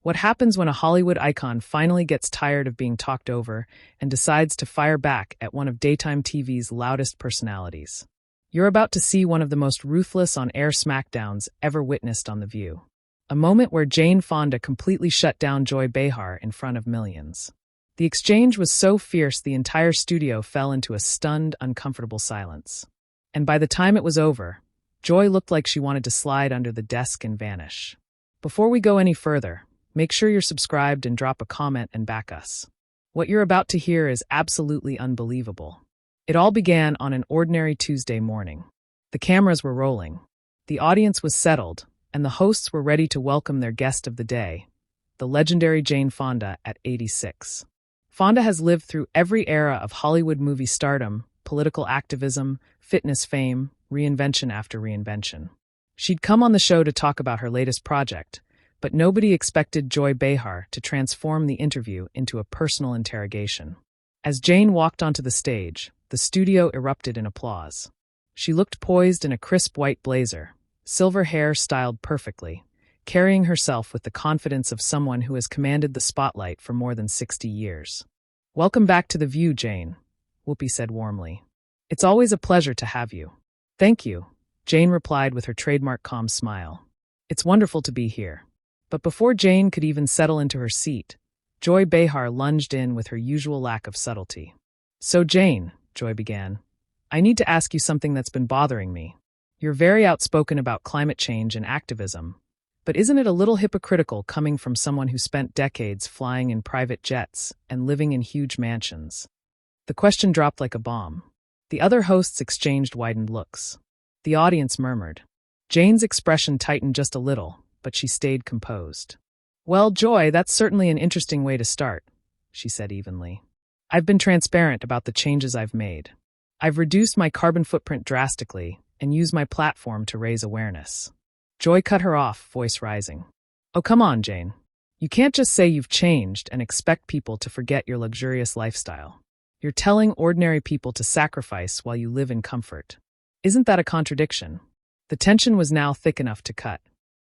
What happens when a Hollywood icon finally gets tired of being talked over and decides to fire back at one of daytime TV's loudest personalities? You're about to see one of the most ruthless on-air smackdowns ever witnessed on The View. A moment where Fonda completely shut down Joy Behar in front of millions. The exchange was so fierce the entire studio fell into a stunned, uncomfortable silence. And by the time it was over, Joy looked like she wanted to slide under the desk and vanish. Before we go any further, make sure you're subscribed and drop a comment and back us. What you're about to hear is absolutely unbelievable. It all began on an ordinary Tuesday morning. The cameras were rolling. The audience was settled, and the hosts were ready to welcome their guest of the day, the legendary Jane Fonda at 86. Fonda has lived through every era of Hollywood movie stardom, political activism, fitness fame, reinvention after reinvention. She'd come on the show to talk about her latest project, but nobody expected Joy Behar to transform the interview into a personal interrogation. As Jane walked onto the stage, the studio erupted in applause. She looked poised in a crisp white blazer, silver hair styled perfectly, carrying herself with the confidence of someone who has commanded the spotlight for more than 60 years. "Welcome back to The View, Jane," Whoopi said warmly. "It's always a pleasure to have you." "Thank you," Jane replied with her trademark calm smile. "It's wonderful to be here." But before Jane could even settle into her seat, Joy Behar lunged in with her usual lack of subtlety. "So Jane," Joy began, "I need to ask you something that's been bothering me. You're very outspoken about climate change and activism, but isn't it a little hypocritical coming from someone who spent decades flying in private jets and living in huge mansions?" The question dropped like a bomb. The other hosts exchanged widened looks. The audience murmured. Jane's expression tightened just a little, but she stayed composed. "Well, Joy, that's certainly an interesting way to start," she said evenly. "I've been transparent about the changes I've made. I've reduced my carbon footprint drastically and used my platform to raise awareness." Joy cut her off, voice rising. "Oh, come on, Jane. You can't just say you've changed and expect people to forget your luxurious lifestyle. You're telling ordinary people to sacrifice while you live in comfort. Isn't that a contradiction?" The tension was now thick enough to cut.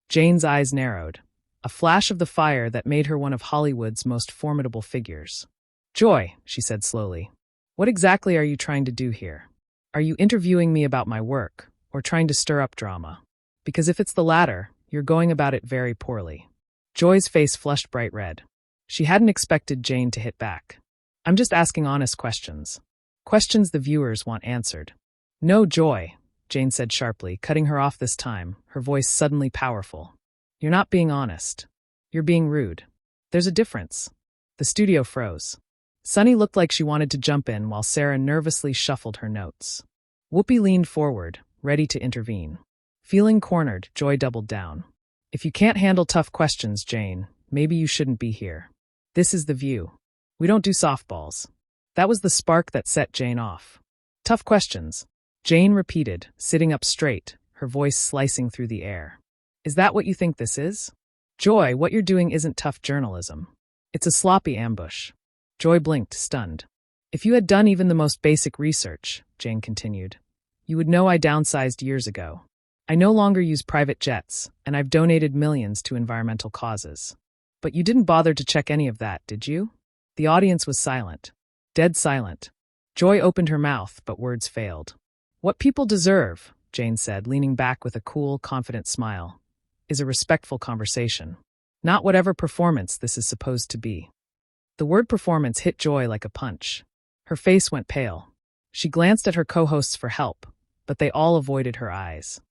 Jane's eyes narrowed, a flash of the fire that made her one of Hollywood's most formidable figures. "Joy," she said slowly, "what exactly are you trying to do here? Are you interviewing me about my work, or trying to stir up drama? Because if it's the latter, you're going about it very poorly." Joy's face flushed bright red. She hadn't expected Jane to hit back. "I'm just asking honest questions. Questions the viewers want answered." "No, Joy," Jane said sharply, cutting her off this time, her voice suddenly powerful. "You're not being honest. You're being rude. There's a difference." The studio froze. Sunny looked like she wanted to jump in while Sarah nervously shuffled her notes. Whoopi leaned forward, ready to intervene. Feeling cornered, Joy doubled down. "If you can't handle tough questions, Jane, maybe you shouldn't be here. This is The View. We don't do softballs." That was the spark that set Jane off. "Tough questions," Jane repeated, sitting up straight, her voice slicing through the air. "Is that what you think this is? Joy, what you're doing isn't tough journalism. It's a sloppy ambush." Joy blinked, stunned. "If you had done even the most basic research," Jane continued, "you would know I downsized years ago. I no longer use private jets, and I've donated millions to environmental causes. But you didn't bother to check any of that, did you?" The audience was silent. Dead silent. Joy opened her mouth, but words failed. "What people deserve," Jane said, leaning back with a cool, confident smile, "is a respectful conversation. Not whatever performance this is supposed to be." The word performance hit Joy like a punch. Her face went pale. She glanced at her co-hosts for help, but they all avoided her eyes.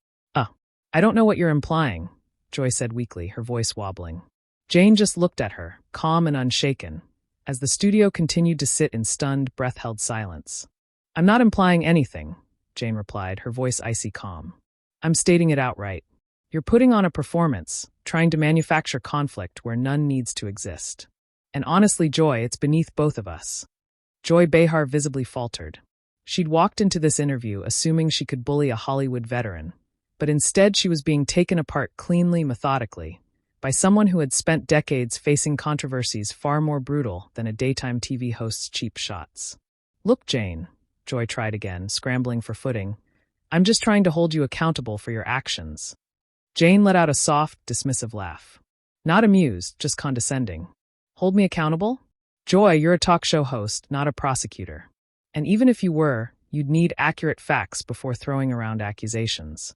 I don't know what you're implying," Joy said weakly, her voice wobbling. Jane just looked at her, calm and unshaken, as the studio continued to sit in stunned, breath-held silence. "I'm not implying anything," Jane replied, her voice icy calm. "I'm stating it outright. You're putting on a performance, trying to manufacture conflict where none needs to exist. And honestly, Joy, it's beneath both of us." Joy Behar visibly faltered. She'd walked into this interview assuming she could bully a Hollywood veteran, but instead she was being taken apart cleanly, methodically, by someone who had spent decades facing controversies far more brutal than a daytime TV host's cheap shots. "Look, Jane," Joy tried again, scrambling for footing, "I'm just trying to hold you accountable for your actions." Jane let out a soft, dismissive laugh. Not amused, just condescending. Hold me accountable? Joy, you're a talk show host, not a prosecutor. And even if you were, you'd need accurate facts before throwing around accusations.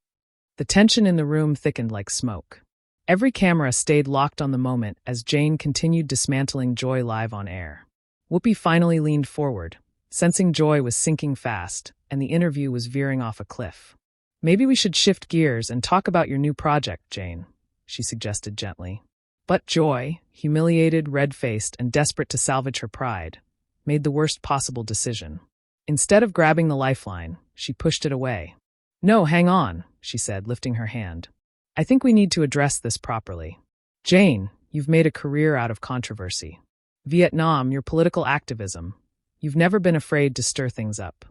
The tension in the room thickened like smoke. Every camera stayed locked on the moment as Jane continued dismantling Joy live on air. Whoopi finally leaned forward, sensing Joy was sinking fast, and the interview was veering off a cliff. Maybe we should shift gears and talk about your new project, Jane, she suggested gently. But Joy, humiliated, red-faced, and desperate to salvage her pride, made the worst possible decision. Instead of grabbing the lifeline, she pushed it away. No, hang on, she said, lifting her hand. I think we need to address this properly. Jane, you've made a career out of controversy. Vietnam, your political activism. You've never been afraid to stir things up.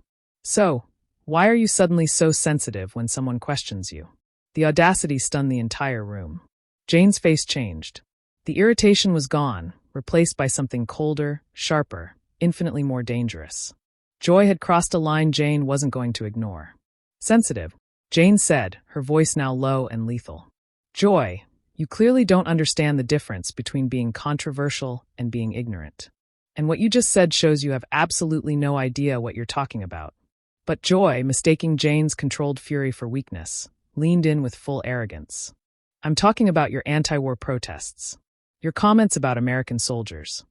So, why are you suddenly so sensitive when someone questions you? The audacity stunned the entire room. Jane's face changed. The irritation was gone, replaced by something colder, sharper, infinitely more dangerous. Joy had crossed a line Jane wasn't going to ignore. Sensitive, Jane said, her voice now low and lethal. Joy, you clearly don't understand the difference between being controversial and being ignorant. And what you just said shows you have absolutely no idea what you're talking about. But Joy, mistaking Jane's controlled fury for weakness, leaned in with full arrogance. I'm talking about your anti-war protests. Your comments about American soldiers.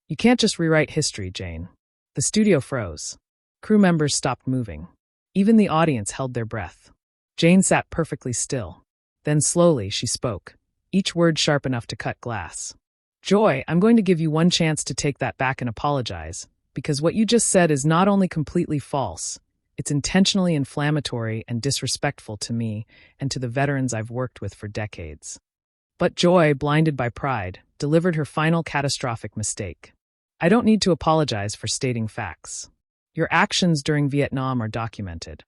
You can't just rewrite history, Jane. The studio froze. Crew members stopped moving. Even the audience held their breath. Jane sat perfectly still. Then slowly she spoke, each word sharp enough to cut glass. Joy, I'm going to give you one chance to take that back and apologize, because what you just said is not only completely false, it's intentionally inflammatory and disrespectful to me and to the veterans I've worked with for decades. But Joy, blinded by pride, delivered her final catastrophic mistake. I don't need to apologize for stating facts. Your actions during Vietnam are documented.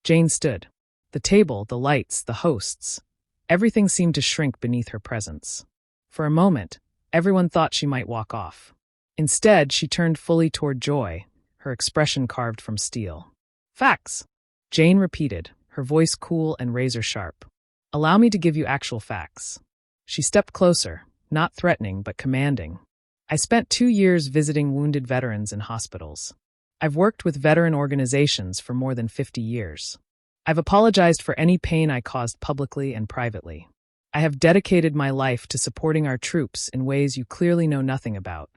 Jane stood. The table, the lights, the hosts. Everything seemed to shrink beneath her presence. For a moment, everyone thought she might walk off. Instead, she turned fully toward Joy, her expression carved from steel. Facts, Jane repeated, her voice cool and razor-sharp. Allow me to give you actual facts. She stepped closer, not threatening but commanding. I spent 2 years visiting wounded veterans in hospitals. I've worked with veteran organizations for more than 50 years. I've apologized for any pain I caused publicly and privately. I have dedicated my life to supporting our troops in ways you clearly know nothing about.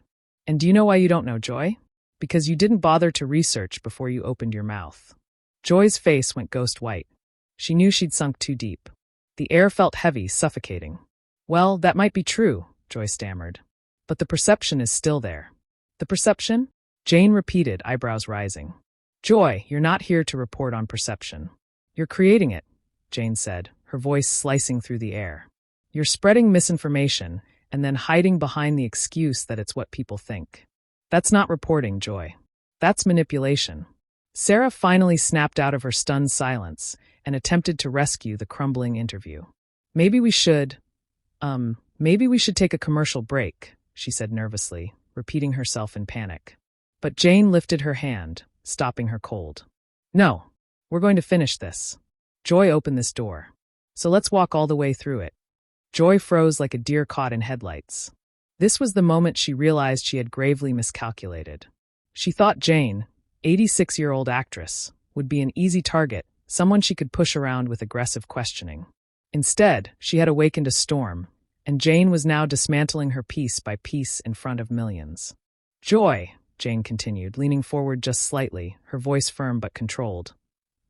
And do you know why you don't know, Joy? Because you didn't bother to research before you opened your mouth. Joy's face went ghost white. She knew she'd sunk too deep. The air felt heavy, suffocating. Well, that might be true, Joy stammered. But the perception is still there. The perception? Jane repeated, eyebrows rising. Joy, you're not here to report on perception. You're creating it, Jane said, her voice slicing through the air. You're spreading misinformation and then hiding behind the excuse that it's what people think. That's not reporting, Joy. That's manipulation. Sarah finally snapped out of her stunned silence and attempted to rescue the crumbling interview. Maybe we should take a commercial break, she said nervously, repeating herself in panic. But Jane lifted her hand, stopping her cold. No, we're going to finish this. Joy opened this door. So let's walk all the way through it. Joy froze like a deer caught in headlights. This was the moment she realized she had gravely miscalculated. She thought Jane, 86-year-old actress, would be an easy target, someone she could push around with aggressive questioning. Instead, she had awakened a storm, and Jane was now dismantling her piece by piece in front of millions. Joy, Jane continued, leaning forward just slightly, her voice firm but controlled.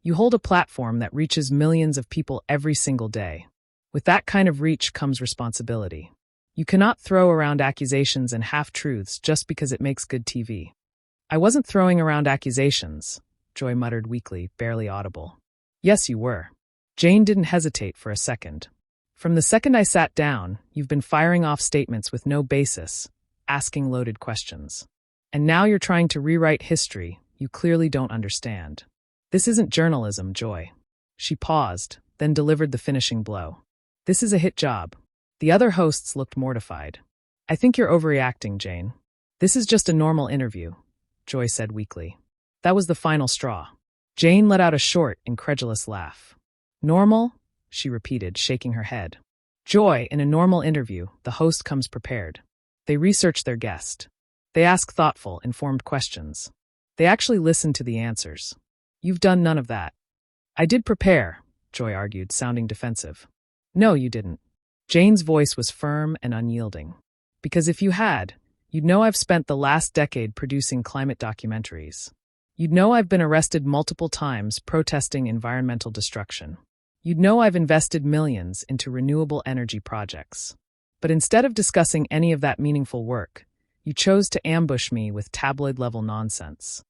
You hold a platform that reaches millions of people every single day. With that kind of reach comes responsibility. You cannot throw around accusations and half-truths just because it makes good TV. I wasn't throwing around accusations, Joy muttered weakly, barely audible. Yes, you were. Jane didn't hesitate for a second. From the second I sat down, you've been firing off statements with no basis, asking loaded questions. And now you're trying to rewrite history you clearly don't understand. This isn't journalism, Joy. She paused, then delivered the finishing blow. This is a hit job. The other hosts looked mortified. I think you're overreacting, Jane. This is just a normal interview, Joy said weakly. That was the final straw. Jane let out a short, incredulous laugh. Normal? She repeated, shaking her head. Joy, in a normal interview, the host comes prepared. They research their guest. They ask thoughtful, informed questions. They actually listen to the answers. You've done none of that. I did prepare, Joy argued, sounding defensive. No, you didn't. Jane's voice was firm and unyielding. Because if you had, you'd know I've spent the last decade producing climate documentaries. You'd know I've been arrested multiple times protesting environmental destruction. You'd know I've invested millions into renewable energy projects. But instead of discussing any of that meaningful work, you chose to ambush me with tabloid-level nonsense.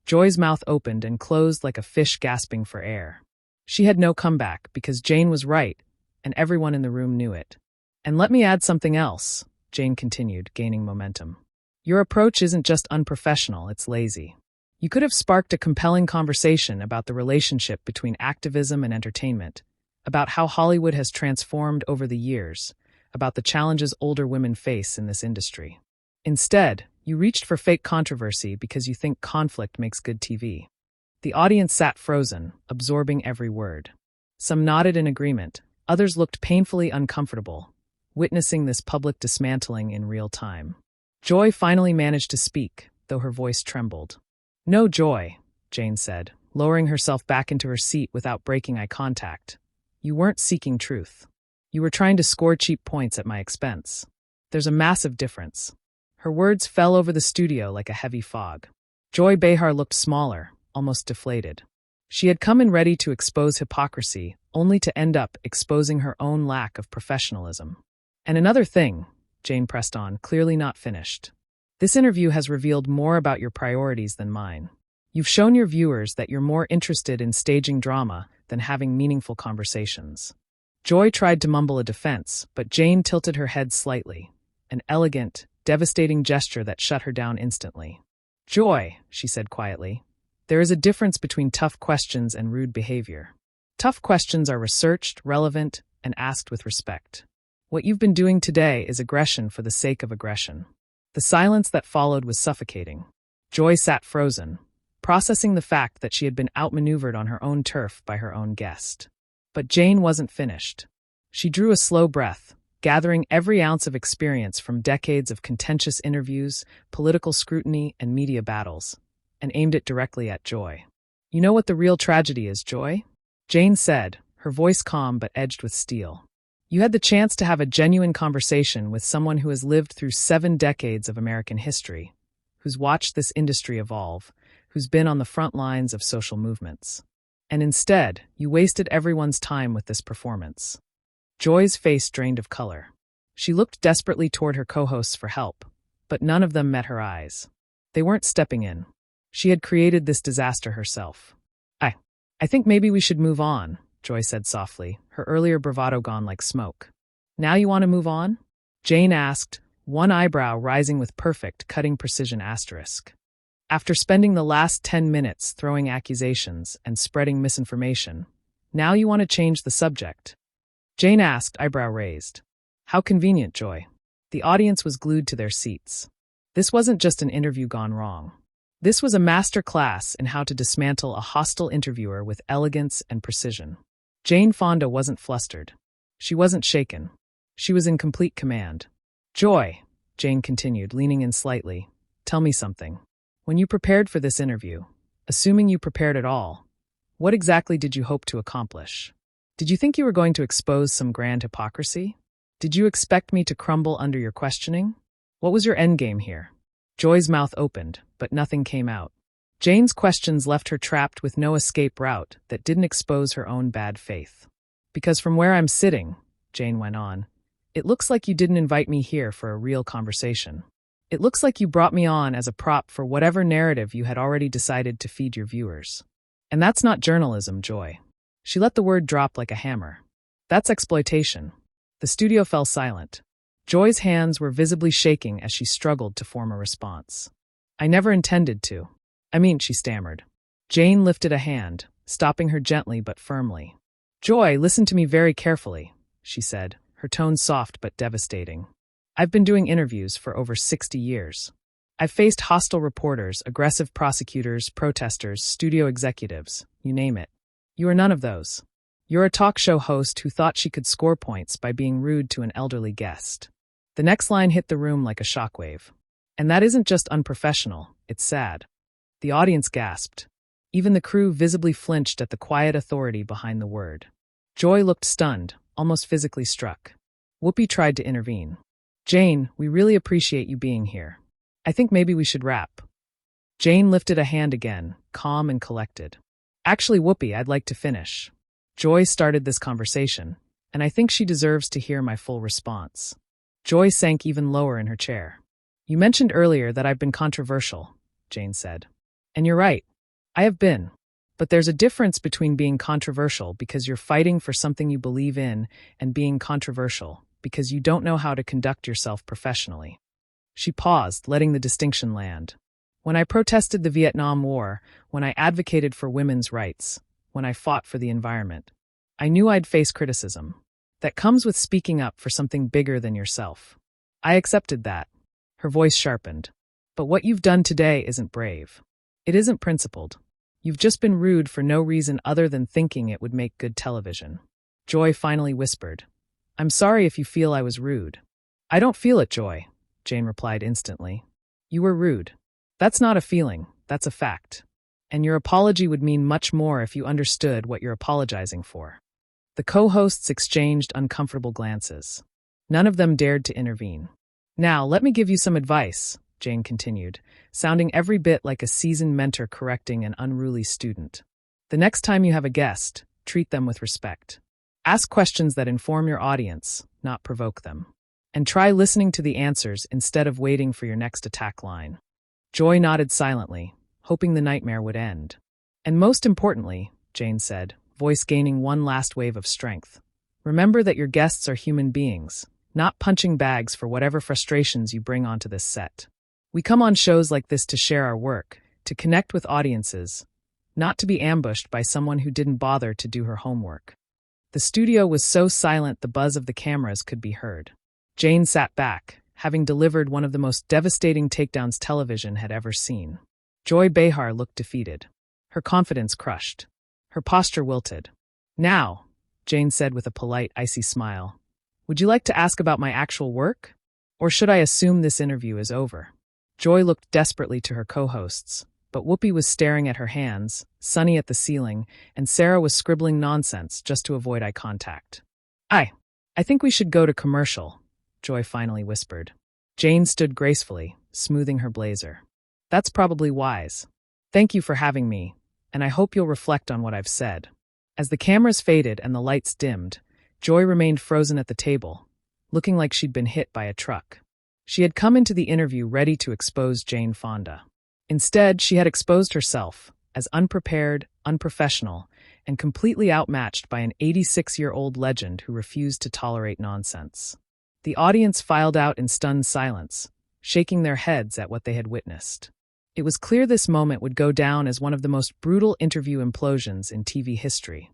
Joy's mouth opened and closed like a fish gasping for air. She had no comeback because Jane was right, and everyone in the room knew it. And let me add something else, Jane continued, gaining momentum. Your approach isn't just unprofessional, it's lazy. You could have sparked a compelling conversation about the relationship between activism and entertainment, about how Hollywood has transformed over the years, about the challenges older women face in this industry. Instead, you reached for fake controversy because you think conflict makes good TV. The audience sat frozen, absorbing every word. Some nodded in agreement, others looked painfully uncomfortable, witnessing this public dismantling in real time. Joy finally managed to speak, though her voice trembled. No, Joy, Jane said, lowering herself back into her seat without breaking eye contact. You weren't seeking truth. You were trying to score cheap points at my expense. There's a massive difference. Her words fell over the studio like a heavy fog. Joy Behar looked smaller, almost deflated. She had come in ready to expose hypocrisy, only to end up exposing her own lack of professionalism. And another thing, Jane pressed on, clearly not finished. This interview has revealed more about your priorities than mine. You've shown your viewers that you're more interested in staging drama than having meaningful conversations. Joy tried to mumble a defense, but Jane tilted her head slightly, an elegant, devastating gesture that shut her down instantly. Joy, she said quietly, there is a difference between tough questions and rude behavior. Tough questions are researched, relevant, and asked with respect. What you've been doing today is aggression for the sake of aggression. The silence that followed was suffocating. Joy sat frozen, processing the fact that she had been outmaneuvered on her own turf by her own guest. But Jane wasn't finished. She drew a slow breath, gathering every ounce of experience from decades of contentious interviews, political scrutiny, and media battles, and aimed it directly at Joy. You know what the real tragedy is, Joy? Jane said, her voice calm but edged with steel. You had the chance to have a genuine conversation with someone who has lived through 7 decades of American history, who's watched this industry evolve, who's been on the front lines of social movements. And instead, you wasted everyone's time with this performance. Joy's face drained of color. She looked desperately toward her co-hosts for help, but none of them met her eyes. They weren't stepping in. She had created this disaster herself. I think maybe we should move on, Joy said softly, her earlier bravado gone like smoke. Now you want to move on? Jane asked, one eyebrow rising with perfect, cutting precision asterisk. After spending the last 10 minutes throwing accusations and spreading misinformation, now you want to change the subject? Jane asked, eyebrow raised. How convenient, Joy. The audience was glued to their seats. This wasn't just an interview gone wrong. This was a master class in how to dismantle a hostile interviewer with elegance and precision. Jane Fonda wasn't flustered. She wasn't shaken. She was in complete command. Joy, Jane continued, leaning in slightly, tell me something. When you prepared for this interview, assuming you prepared at all, what exactly did you hope to accomplish? Did you think you were going to expose some grand hypocrisy? Did you expect me to crumble under your questioning? What was your endgame here? Joy's mouth opened, but nothing came out. Jane's questions left her trapped with no escape route that didn't expose her own bad faith. Because from where I'm sitting, Jane went on, it looks like you didn't invite me here for a real conversation. It looks like you brought me on as a prop for whatever narrative you had already decided to feed your viewers. And that's not journalism, Joy. She let the word drop like a hammer. That's exploitation. The studio fell silent. Joy's hands were visibly shaking as she struggled to form a response. I never intended to. She stammered. Jane lifted a hand, stopping her gently but firmly. Joy, listen to me very carefully, she said, her tone soft but devastating. I've been doing interviews for over 60 years. I've faced hostile reporters, aggressive prosecutors, protesters, studio executives, you name it. You are none of those. You're a talk show host who thought she could score points by being rude to an elderly guest. The next line hit the room like a shockwave. And that isn't just unprofessional, it's sad. The audience gasped. Even the crew visibly flinched at the quiet authority behind the word. Joy looked stunned, almost physically struck. Whoopi tried to intervene. Jane, we really appreciate you being here. I think maybe we should wrap. Jane lifted a hand again, calm and collected. Actually, Whoopi, I'd like to finish. Joy started this conversation, and I think she deserves to hear my full response. Joy sank even lower in her chair. You mentioned earlier that I've been controversial, Jane said. And you're right. I have been. But there's a difference between being controversial because you're fighting for something you believe in and being controversial because you don't know how to conduct yourself professionally. She paused, letting the distinction land. When I protested the Vietnam War, when I advocated for women's rights, when I fought for the environment, I knew I'd face criticism. That comes with speaking up for something bigger than yourself. I accepted that. Her voice sharpened. But what you've done today isn't brave. It isn't principled. You've just been rude for no reason other than thinking it would make good television. Joy finally whispered. I'm sorry if you feel I was rude. I don't feel it, Joy, Jane replied instantly. You were rude. That's not a feeling, that's a fact. And your apology would mean much more if you understood what you're apologizing for. The co-hosts exchanged uncomfortable glances. None of them dared to intervene. Now, let me give you some advice, Jane continued, sounding every bit like a seasoned mentor correcting an unruly student. The next time you have a guest, treat them with respect. Ask questions that inform your audience, not provoke them. And try listening to the answers instead of waiting for your next attack line. Joy nodded silently, hoping the nightmare would end. And most importantly, Jane said, voice gaining one last wave of strength, remember that your guests are human beings, not punching bags for whatever frustrations you bring onto this set. We come on shows like this to share our work, to connect with audiences, not to be ambushed by someone who didn't bother to do her homework. The studio was so silent the buzz of the cameras could be heard. Jane sat back, having delivered one of the most devastating takedowns television had ever seen. Joy Behar looked defeated. Her confidence crushed. Her posture wilted. Now, Jane said with a polite, icy smile, would you like to ask about my actual work? Or should I assume this interview is over? Joy looked desperately to her co-hosts, but Whoopi was staring at her hands, Sunny at the ceiling, and Sarah was scribbling nonsense just to avoid eye contact. I think we should go to commercial, Joy finally whispered. Jane stood gracefully, smoothing her blazer. That's probably wise. Thank you for having me, and I hope you'll reflect on what I've said. As the cameras faded and the lights dimmed, Joy remained frozen at the table, looking like she'd been hit by a truck. She had come into the interview ready to expose Jane Fonda. Instead, she had exposed herself as unprepared, unprofessional, and completely outmatched by an 86-year-old legend who refused to tolerate nonsense. The audience filed out in stunned silence, shaking their heads at what they had witnessed. It was clear this moment would go down as one of the most brutal interview implosions in TV history.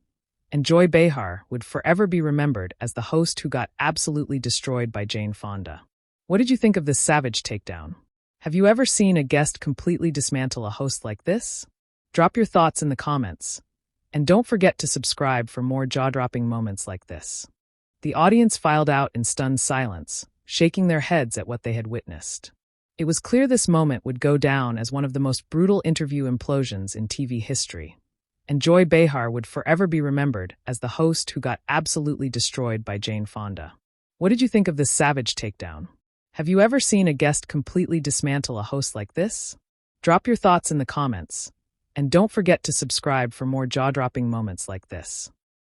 And Joy Behar would forever be remembered as the host who got absolutely destroyed by Jane Fonda. What did you think of this savage takedown? Have you ever seen a guest completely dismantle a host like this? Drop your thoughts in the comments. And don't forget to subscribe for more jaw-dropping moments like this. The audience filed out in stunned silence, shaking their heads at what they had witnessed. It was clear this moment would go down as one of the most brutal interview implosions in TV history. And Joy Behar would forever be remembered as the host who got absolutely destroyed by Jane Fonda. What did you think of this savage takedown? Have you ever seen a guest completely dismantle a host like this? Drop your thoughts in the comments. And don't forget to subscribe for more jaw-dropping moments like this.